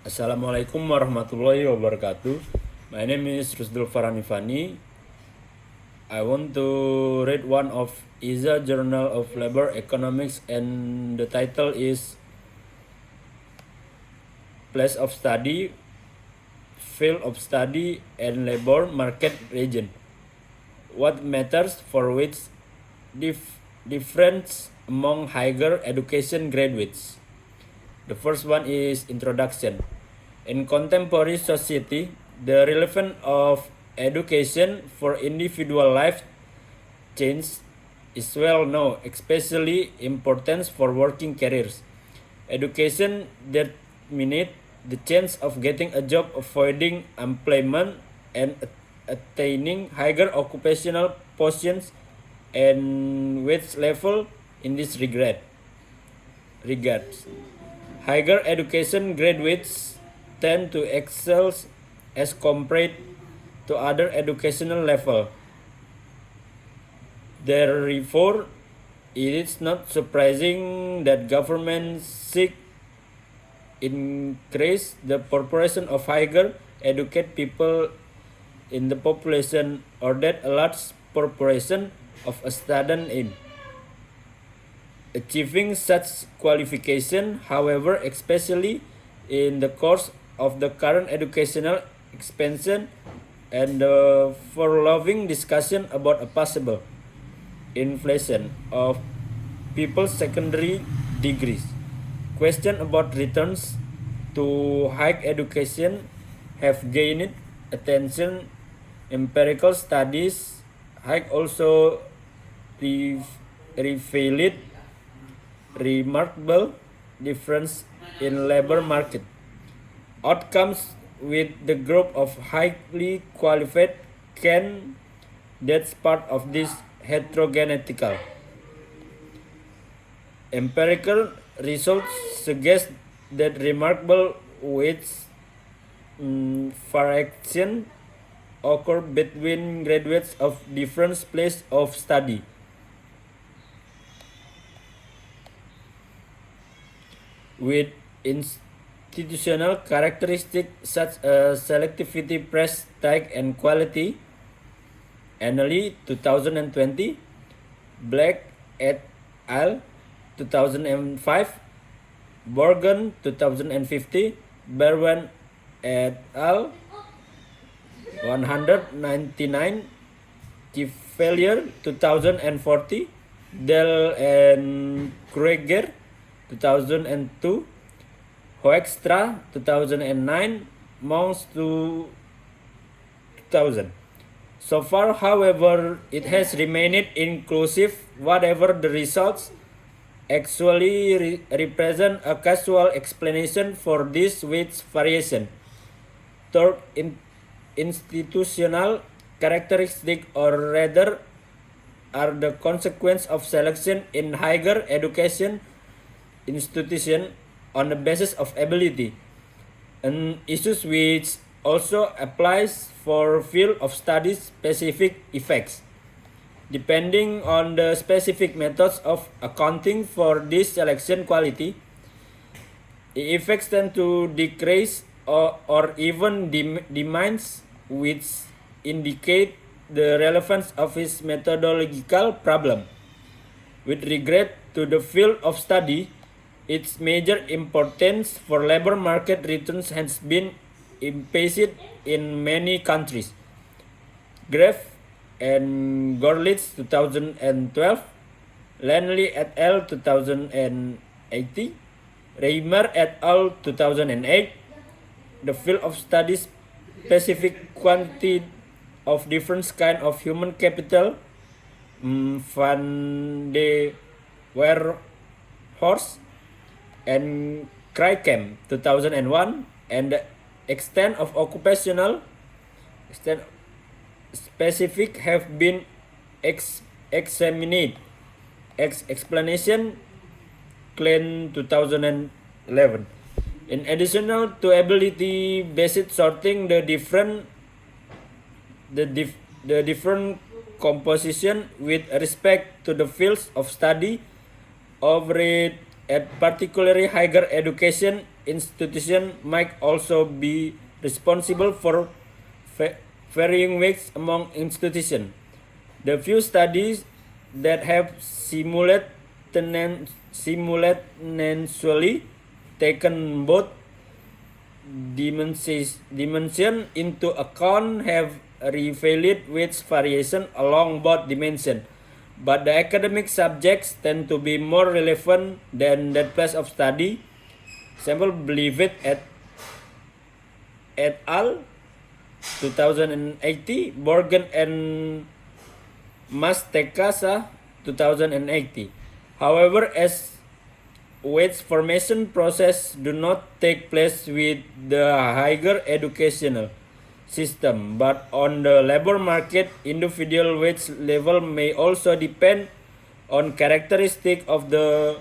Assalamualaikum warahmatullahi wabarakatuh. My name is Rusdul Farhan. I want to read one of ISA Journal of Labor Economics, and the title is Place of Study, Field of Study, and Labor Market Region. What matters for which difference among higher education graduates. The first one is introduction. In contemporary society, the relevance of education for individual life change is well known, especially importance for working careers. Education determines the chance of getting a job, avoiding unemployment, and attaining higher occupational positions and wage level in this regards. Higher education graduates tend to excel as compared to other educational level. Therefore, it is not surprising that governments seek increase the proportion of higher educated people in the population, or that a large proportion of a student in. Achieving such qualification, however, especially in the course of the current educational expansion and the following discussion about a possible inflation of people's secondary degrees. Question about returns to higher education have gained attention. Empirical studies have also revealed remarkable difference in labor market outcomes with the group of highly qualified candidates part of this heterogeneity. Empirical results suggest that remarkable wage variation occur between graduates of different places of study. With institutional characteristics such as selectivity, prestige, and quality. Annually 2020, Black et al. 2005, Borgen 2050, Berwan et al. 199, Chevalier 2040, Dell and Krueger 2002, Hoekstra 2009, Mons 2000. So far, however, it has remained inclusive. Whatever the results actually represent a casual explanation for this wage variation. Third, institutional characteristic, or rather are the consequence of selection in higher education institution on the basis of ability, an issue which also applies for field of study specific effects. Depending on the specific methods of accounting for this selection quality, the effects tend to decrease or even diminish, which indicate the relevance of his methodological problem. With regard to the field of study, its major importance for labor market returns has been emphasized in many countries. Graf and Gorlitz 2012, Lanley et al. 2080, Reimer et al. 2008, the field of study specific quantity of different kind of human capital, Van de Weerhorst and Krijkamp 2001, and the extent of occupational specific have been examined. Explanation Klein 2011. In addition to ability-based sorting, the different composition with respect to the fields of study operate at particularly higher education institution might also be responsible for varying weights among institutions. The few studies that have simultaneously taken both dimensions into account have revealed weight variation along both dimensions, but the academic subjects tend to be more relevant than that place of study. Sample Believed et al. 2080, Borgen and Mastekasa 2080. However, as weight formation process do not take place with the higher educational system, but on the labor market, individual wage level may also depend on characteristic of the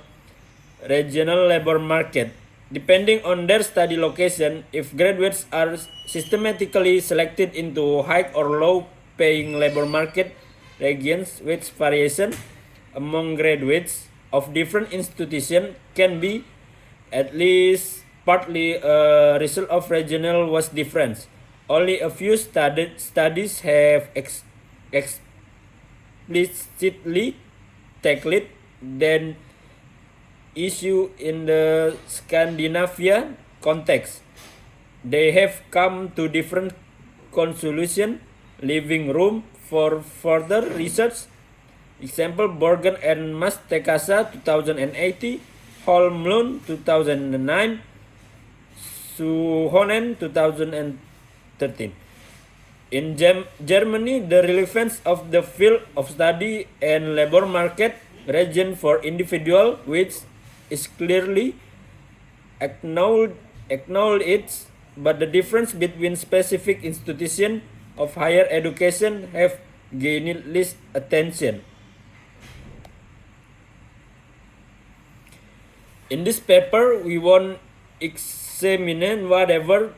regional labor market. Depending on their study location, if graduates are systematically selected into high or low paying labor market regions, wage variation among graduates of different institutions can be at least partly a result of regional wage difference. Only a few studies have explicitly tackled then issue in the Scandinavian context. They have come to different conclusions, leaving room for further research. Example, Borgen and Mastekasa 2080, Holmlund 2009, Suhonen 2013. In Germany, the relevance of the field of study and labor market region for individual which is clearly acknowledged, but the difference between specific institutions of higher education have gained less attention. In this paper, we won't examine whatever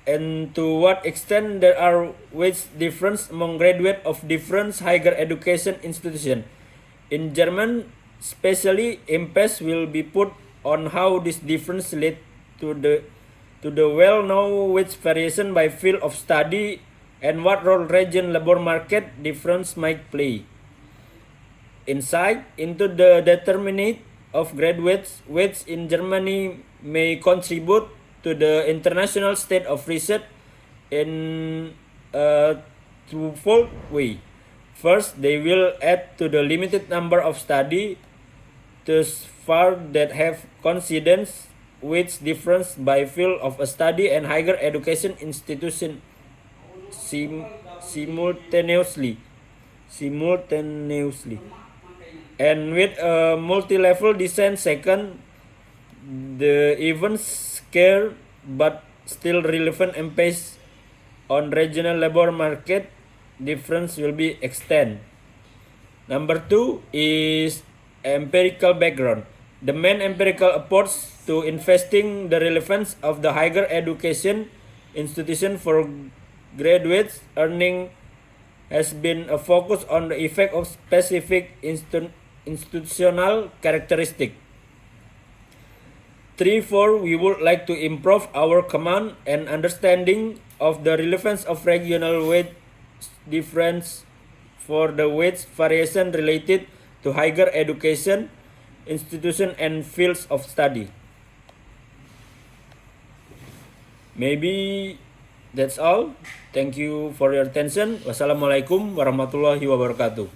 and to what extent there are wage difference among graduates of different higher education institutions. In German, especially, emphasis will be put on how this difference led to the well-known wage variation by field of study and what role region labor market difference might play. Insight into the determinant of graduates' wage in Germany may contribute to the international state of research in a twofold way. First, they will add to the limited number of studies thus far that have considered wage difference by field of a study and higher education institution simultaneously. And with a multi-level design, second, the even scarce but still relevant emphasis on regional labor market difference will be extended. Number two is empirical background. The main empirical approach to investing the relevance of the higher education institution for graduates earning has been a focus on the effect of specific institutional characteristics. 3-4, we would like to improve our command and understanding of the relevance of regional wage difference for the wage variation related to higher education institution and fields of study. Maybe that's all. Thank you for your attention. Wassalamualaikum warahmatullahi wabarakatuh.